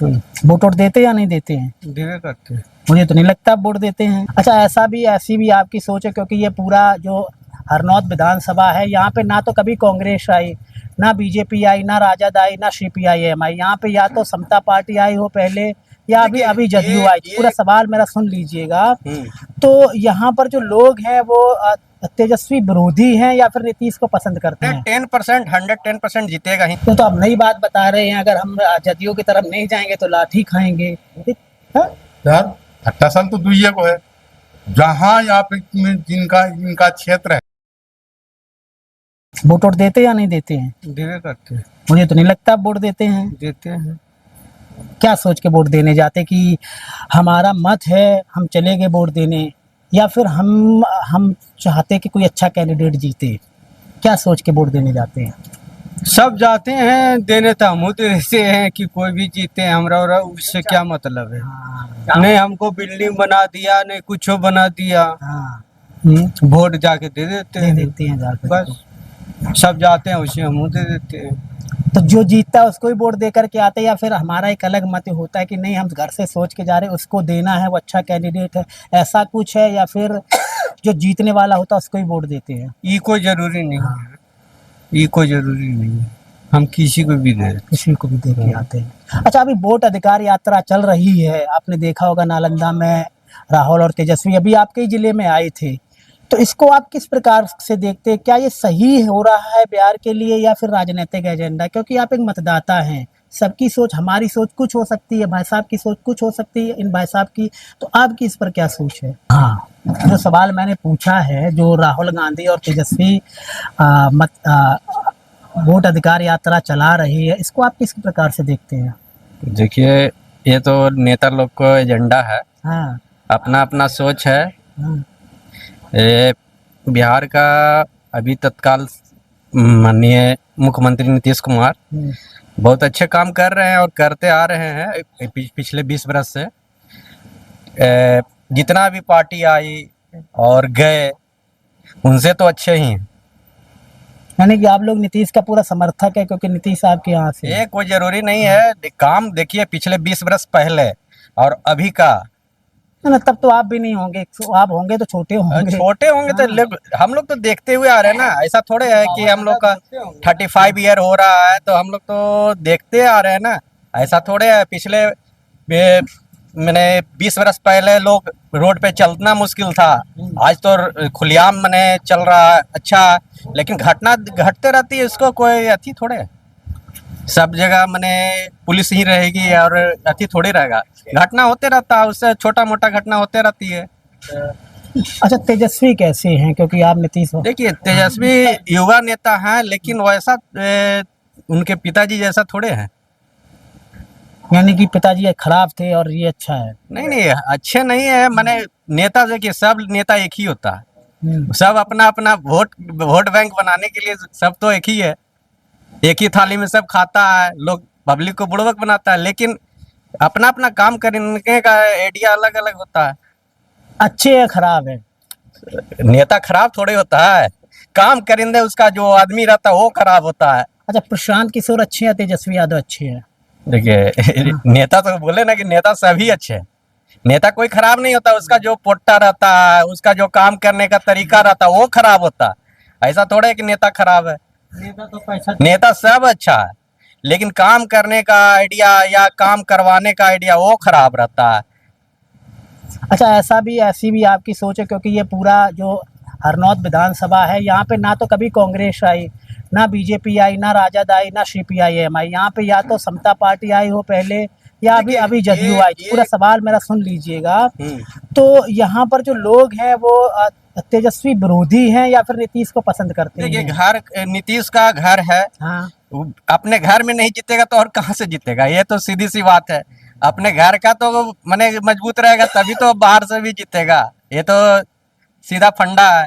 तो vote vote देते या नहीं देते हैं? देवे करते हैं। मुझे तो नहीं लगता आप वोट देते हैं। अच्छा, ऐसी भी आपकी सोच है, क्योंकि ये पूरा जो हरनौत विधानसभा है, यहाँ पे ना तो कभी कांग्रेस आई, ना बीजेपी आई, ना राजद आई, ना सीपीआई-एम आई। यहाँ पे या तो समता पार्टी आई हो पहले, या अभी जदयू आई। पूरा सवाल मेरा सुन लीजिएगा। तो यहाँ पर जो लोग हैं वो तेजस्वी विरोधी हैं या फिर नीतीश को पसंद करते हैं? 10%, 110% जीतेगा ही। तो आप नई बात बता रहे हैं, अगर हम जदयू की तरफ नहीं जाएंगे तो लाठी खाएंगे। हाँ? यार 18 साल तो दुइये को है, जहाँ यहाँ पे जिनका इनका क्षेत्र है। वोट वोट देते या नहीं देते हैं? देवे करते हैं। मुझे तो नहीं लगता आप वोट देते हैं। देते हैं। क्या सोच के वोट देने जाते कि हमारा मत है, हम चले गए वोट देने, या फिर हम चाहते कि कोई अच्छा कैंडिडेट जीते? क्या सोच के वोट देने जाते हैं? सब जाते हैं देने, तो हम देते हैं कि कोई भी जीते, हमरा उससे क्या मतलब है। नहीं हमको बिल्डिंग बना दिया, नहीं कुछ बना दिया, हाँ, वोट जाके दे देते दे हैं। देते हैं जाकर। बस सब जाते हैं, उसे हम दे देते हैं। तो जो जीतता है उसको ही वोट दे करके आते हैं, या फिर हमारा एक अलग मत होता है कि नहीं, हम घर से सोच के जा रहे हैं उसको देना है, वो अच्छा कैंडिडेट है, ऐसा कुछ है? या फिर जो जीतने वाला होता है उसको ही वोट देते हैं? ये कोई जरूरी नहीं है, ये कोई जरूरी नहीं है, हम किसी को भी दे, किसी को भी दे के आते हैं। अच्छा, अभी वोट अधिकार यात्रा चल रही है, आपने देखा होगा नालंदा में राहुल और तेजस्वी अभी आपके ही जिले में आए थे। तो इसको आप किस प्रकार से देखते हैं? क्या ये सही हो रहा है बिहार के लिए, या फिर राजनीतिक एजेंडा? क्योंकि आप एक मतदाता हैं, सबकी सोच, हमारी सोच कुछ हो सकती है, भाई साहब की सोच कुछ हो सकती है, इन भाई साहब की। तो आपकी इस पर क्या सोच है? हाँ, जो सवाल मैंने पूछा है, जो राहुल गांधी और तेजस्वी वोट अधिकार यात्रा चला रही है, इसको आप किस प्रकार से देखते हैं? देखिए ये तो नेता लोग को एजेंडा है, हाँ, अपना अपना सोच है। हाँ, ये बिहार का अभी तत्काल माननीय मुख्यमंत्री नीतीश कुमार बहुत अच्छे काम कर रहे हैं और करते आ रहे हैं पिछले 20 वर्ष से। जितना भी पार्टी आई और गए उनसे तो अच्छे ही हैं। यानी कि आप लोग नीतीश का पूरा समर्थक है, क्योंकि नीतीश आपके यहाँ से ये कोई जरूरी नहीं है, काम देखिए पिछले 20 वर्ष पहले और अभी का। ना, तब तो आप भी नहीं होंगे, आप होंगे तो छोटे होंगे। छोटे होंगे तो हम लोग तो देखते हुए आ रहे हैं ना। ऐसा थोड़े है कि हम लोग का 35 ईयर हो रहा है तो हम लोग तो देखते आ रहे हैं ना। ऐसा थोड़े है, पिछले मैंने 20 वर्ष पहले लोग रोड पे चलना मुश्किल था, आज तो खुलेआम मैंने चल रहा है अच्छा। लेकिन घटना घटते रहती है, इसको कोई अथी थोड़े है। सब जगह मैंने पुलिस ही रहेगी और अथी थोड़ी रहेगा, घटना होते रहता है, उससे छोटा मोटा घटना होते रहती है। अच्छा, तेजस्वी कैसे हैं, क्योंकि आप नीतीश हो? देखिए तेजस्वी युवा नेता हैं, लेकिन वैसा उनके पिताजी जैसा थोड़े हैं। यानी कि पिताजी खराब थे और ये अच्छा है? नहीं अच्छे नहीं है, मैंने नेता देखिए सब नेता एक ही होता है, सब अपना अपना वोट बैंक बनाने के लिए सब तो एक ही है, एक ही थाली में सब खाता है, लोग पब्लिक को बुड़बक बनाता है, लेकिन अपना अपना काम करने का आइडिया अलग अलग होता है। अच्छे या खराब है? नेता खराब थोड़े होता है, काम करेंगे उसका जो आदमी रहता है वो खराब होता है। अच्छा, प्रशांत किशोर अच्छे हैं, तेजस्वी यादव अच्छे हैं? देखिए नेता तो बोले ना कि नेता सभी अच्छे हैं, नेता कोई खराब नहीं होता, उसका जो पोट्टा रहता है, उसका जो काम करने का तरीका रहता है वो खराब होता है। ऐसा थोड़ा है कि नेता खराब है, नेता सब अच्छा है, लेकिन काम करने का आइडिया या काम करवाने का आइडिया वो खराब रहता है। अच्छा, ऐसी भी आपकी सोच है, क्योंकि ये पूरा जो हरनौत विधानसभा है, यहाँ पे ना तो कभी कांग्रेस आई, ना बीजेपी आई, ना राजद आई, ना सीपीआई-एम आई। यहाँ पे या तो समता पार्टी आई हो पहले, या अभी जदयू आई। पूरा सवाल मेरा सुन लीजिएगा। तो यहाँ पर जो लोग हैं वो तेजस्वी विरोधी हैं या फिर नीतीश को पसंद करते हैं? देखिए घर नीतीश का घर है, हाँ, अपने घर में नहीं जीतेगा तो और कहाँ से जीतेगा, ये तो सीधी सी बात है। अपने घर का तो माने मजबूत रहेगा तभी तो बाहर से भी जीतेगा, ये तो सीधा फंडा है।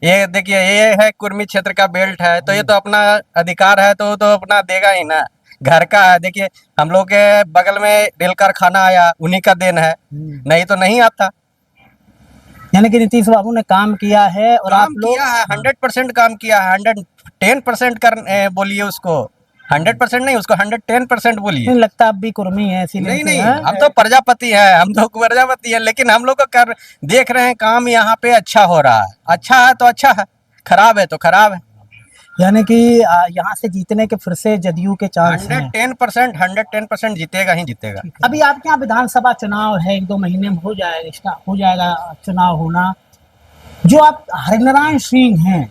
ये देखिए ये है कुर्मी क्षेत्र का बेल्ट है, तो ये तो अपना अधिकार है, तो अपना देगा ही ना, घर का है। देखिए हम लोग के बगल में रेल कारखाना आया, उन्हीं का देन है, नहीं तो नहीं आता। यानी कि नीतीश बाबू ने काम किया है और काम आप लोग किया है, 100% काम किया है, 110% कर बोलिए उसको। 100% नहीं, उसको 110% बोलिए। नहीं लगता अब भी कुर्मी है इसीलिए नहीं से, नहीं, हाँ? हम तो प्रजापति हैं, हम तो प्रजापति हैं, लेकिन हम लोग को कर देख रहे हैं काम यहाँ पे अच्छा हो रहा है। अच्छा है तो अच्छा है, खराब है तो खराब है। यानी कि यहाँ से जीतने के फिर से जदयू के चांस हैं। 110% जीतेगा ही जीतेगा। अभी आपके यहाँ विधानसभा चुनाव है, 1-2 महीने में हो जाएगा चुनाव होना। जो आप हरिनारायण सिंह हैं,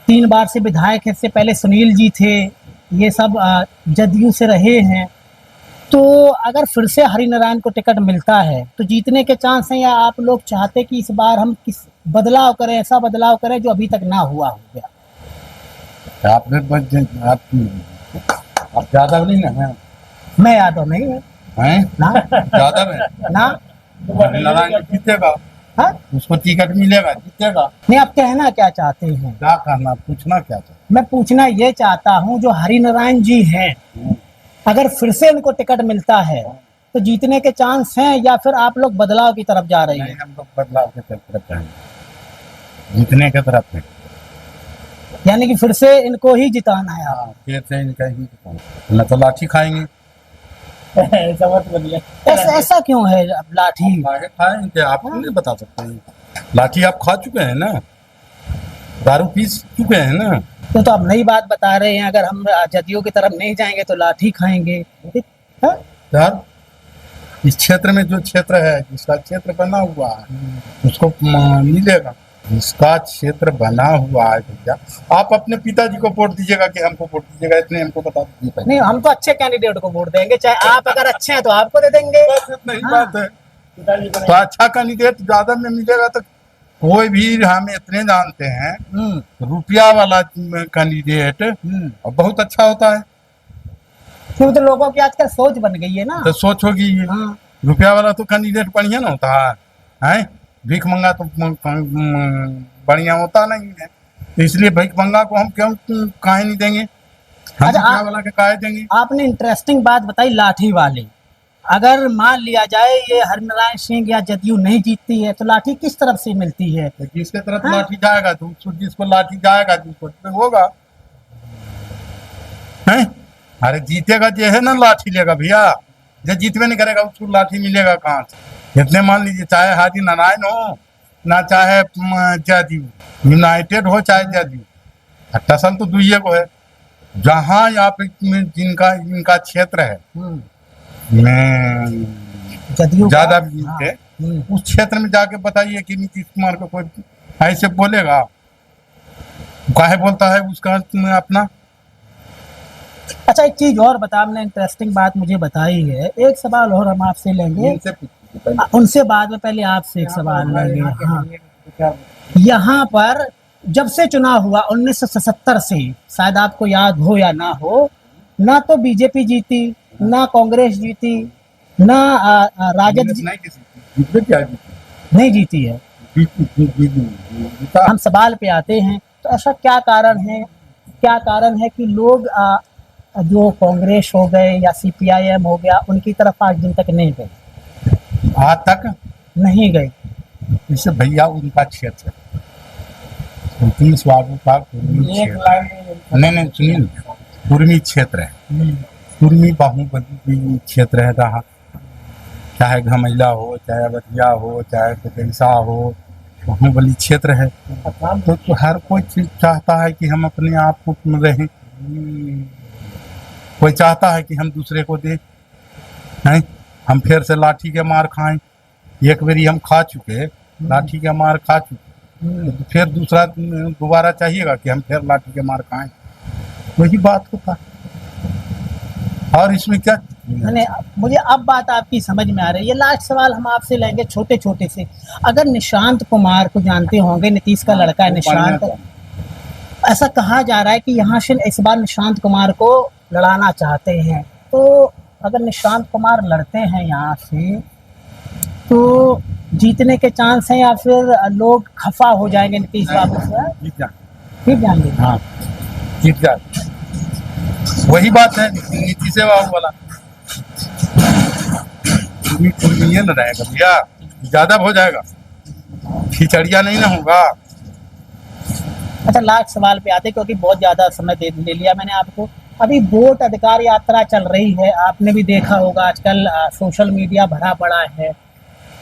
3 बार से विधायक हैं, इससे पहले सुनील जी थे, ये सब जदयू से रहे हैं। तो अगर फिर से हरिनारायण को टिकट मिलता है तो जीतने के चांस हैं, या आप लोग चाहते कि इस बार हम किस बदलाव करें, ऐसा बदलाव करें जो अभी तक ना हुआ हो गया? आपने आप यादव नहीं ना हैं? मैं यादव नहीं है हैं? ना, यादव है ना। हरिनारायण जीतेगा, हाँ? उसको टिकट मिलेगा, जीतेगा। नहीं, आप कहना क्या चाहते हैं? क्या कहना, पूछना क्या चाहते? मैं पूछना ये चाहता हूँ, जो हरिनारायण जी हैं, अगर फिर से उनको टिकट मिलता है तो जीतने के चांस हैं, या फिर आप लोग बदलाव की तरफ जा रहे नहीं, हैं? हम लोग बदलाव की तरफ हैं, जीतने की तरफ है। यानी कि फिर से इनको ही जिताना है आप? हाँ, फिर से इनका ही जिताना। न तो लाठी खाएंगे। ऐसा क्यों है लाठी? लाठी खाएंगे, आप नहीं बता सकते हैं। लाठी आप खा चुके हैं ना, दारू पी चुके हैं ना। तो आप नई बात बता रहे हैं, अगर हम जदयू की तरफ नहीं जाएंगे तो लाठी खाएंगे। हाँ? यार, इस क्षेत्र में जो क्षेत्र है, जिसका क्षेत्र बना हुआ है उसको मिलेगा। जिसका क्षेत्र बना हुआ है भैया, आप अपने पिताजी को वोट दीजिएगा कि हमको वोट दीजिएगा, इतने हमको बता दीजिए। नहीं, हम तो अच्छे कैंडिडेट को वोट देंगे, चाहे आप अगर अच्छे हैं तो आपको दे देंगे। बस इतना ही हाँ। बात है। तो अच्छा कैंडिडेट ज्यादा में मिलेगा तो कोई भी, हम इतने जानते हैं, रुपया वाला कैंडिडेट बहुत अच्छा होता है। क्यों? तो लोगों की आजकल सोच बन गई है ना। तो सोच होगी, हाँ। रुपया वाला तो कैंडिडेट बढ़िया ना होता है, भीख मंगा तो बढ़िया होता नहीं है। तो इसलिए भीख मंगा को हम क्यों काहे नहीं देंगे, हम अच्छा, रुपया वाला के काहे देंगे। आपने इंटरेस्टिंग बात बताई लाठी वाली। अगर मान लिया जाए ये हरिनारायण सिंह या जदयू नहीं जीतती है तो लाठी किस तरफ से मिलती है? तो जिसके तरफ हाँ। लाठी जाएगा तो जिसको लाठी जाएगा जिसको होगा है। अरे जीतेगा जो है ना लाठी लेगा भैया, जो जीतवे नहीं करेगा उसको लाठी मिलेगा कहाँ से? इतने मान लीजिए, चाहे हाजी नारायण हो ना, चाहे जदयू यूनाइटेड हो, चाहे जदयू, टसल तो दुइये को है। जहाँ यहाँ पे जिनका इनका क्षेत्र है में जदयू ज्यादा हाँ। है, उस क्षेत्र में जाके बताइए कि नीतीश कुमार को कोई ऐसे बोलेगा? काहे बोलता है उसका अपना। अच्छा, एक चीज और बता, आपने इंटरेस्टिंग बात मुझे बताई है। एक सवाल और हम आपसे लेंगे, उनसे बाद में, पहले आपसे एक सवाल लेंगे। हाँ, यहाँ पर जब से चुनाव हुआ 1977 से, शायद आपको याद हो या ना हो, ना तो बीजेपी जीती, ना कांग्रेस जीती, ना राजद नहीं जीती है। हम सवाल पे आते हैं, तो ऐसा क्या कारण है, क्या कारण है कि लोग जो कांग्रेस हो गए या सीपीआईएम हो गया, उनकी तरफ आज दिन तक नहीं गए? आज तक नहीं गए। इससे भैया उनका क्षेत्र बाबू का नहीं सुनिए, कुर्मी क्षेत्र है, कुर्मी बाहुबली क्षेत्र है रहा। चाहे घमैला हो, चाहे बतिया हो, चाहे कुटैसा हो, बाहुबली क्षेत्र है। तो हर कोई चीज चाहता है कि हम अपने आप को रहें, कोई चाहता है कि हम दूसरे को दें, नहीं हम फिर से लाठी के मार खाएं। एक बारी हम खा चुके, लाठी के मार खा चुके, तो फिर दूसरा दोबारा चाहिएगा कि हम फिर लाठी के मार खाएं? वही बात होता है। और इसमें क्या, मैंने मुझे अब बात आपकी समझ में आ रही है। लास्ट सवाल हम आपसे लेंगे छोटे छोटे से। अगर निशांत कुमार को जानते होंगे, नीतीश का लड़का है निशांत, ऐसा कहा जा रहा है कि यहाँ से इस बार निशांत कुमार को लड़ाना चाहते हैं। तो अगर निशांत कुमार लड़ते हैं यहाँ से तो जीतने के चांस हैं, या फिर लोग खफा हो जाएंगे नीतीश बाबू से? ठीक जाएंगे। हाँ, जीत जाए, वही बात है नीतीश बाबू वाला। ये न रहेगा भैया, ज्यादा हो जाएगा, खिचड़िया नहीं ना होगा। अच्छा, लास्ट सवाल पे आते, क्योंकि बहुत ज्यादा समय दे लिया मैंने आपको। अभी वोट अधिकार यात्रा चल रही है, आपने भी देखा होगा आजकल सोशल मीडिया भरा पड़ा है,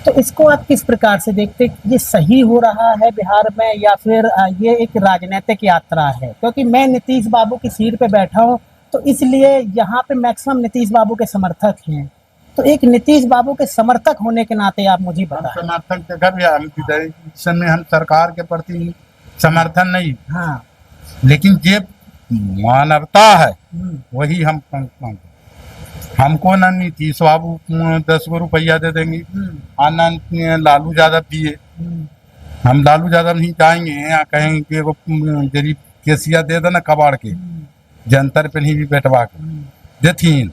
तो इसको आप किस प्रकार से देखते हैं? ये सही हो रहा है बिहार में या फिर ये एक राजनीतिक यात्रा है? क्योंकि मैं नीतीश बाबू की सीट पे बैठा हूँ, तो इसलिए यहाँ पे मैक्सिमम नीतीश बाबू के समर्थक हैं। तो एक नीतीश बाबू के समर्थक होने के नाते आप मुझे हम बताएं। समर्थन देखा भी हम इलेक्शन में हम सरकार के प्रति समर्थन नहीं, हाँ। लेकिन जे मानवता है वही हम हमको ना नीतीश बाबू 10 गो रुपया दे देंगे और ना लालू यादव दिए। हम लालू यादव नहीं चाहेंगे या कहेंगे कि एगो गरीब केसिया दे देना कबाड़ के जंतर पे नहीं भी बैठवा के देथिन,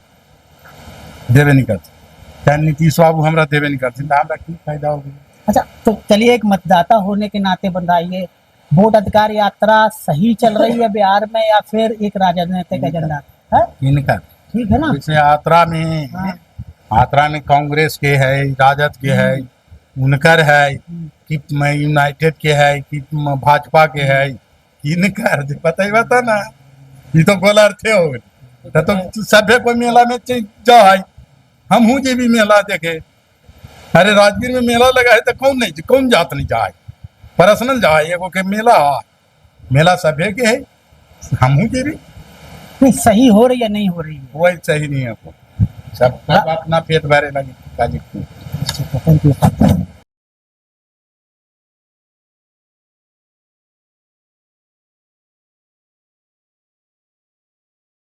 देवे नहीं करते। चाहे नीतीश बाबू हमरा देवे नहीं करते, हमरा की फायदा होगी। अच्छा, तो चलिए एक मतदाता होने के नाते बताइए, वोट अधिकार यात्रा सही चल रही है बिहार में या फिर एक राजनीतिक एजेंडा है? इनका ठीक है ना? जैसे यात्रा में कांग्रेस के है, राजद के है, उनकर है कि यूनाइटेड के है कि भाजपा के है, इनकर बता ना, ये तो गोला अर्थे हो गए। तो सभे कोई मेला में जाओ है, हम हूँ जे भी मेला देखे। अरे राजगीर में मेला लगा है तो कौन जात नहीं जाए, पर्सनल जाए एगो के मेला सभे के है, हम हूँ जे भी नहीं सही हो रही है नहीं हो रही है? वही सही नहीं है, सब अपना पेट भरे लगे। Thank you.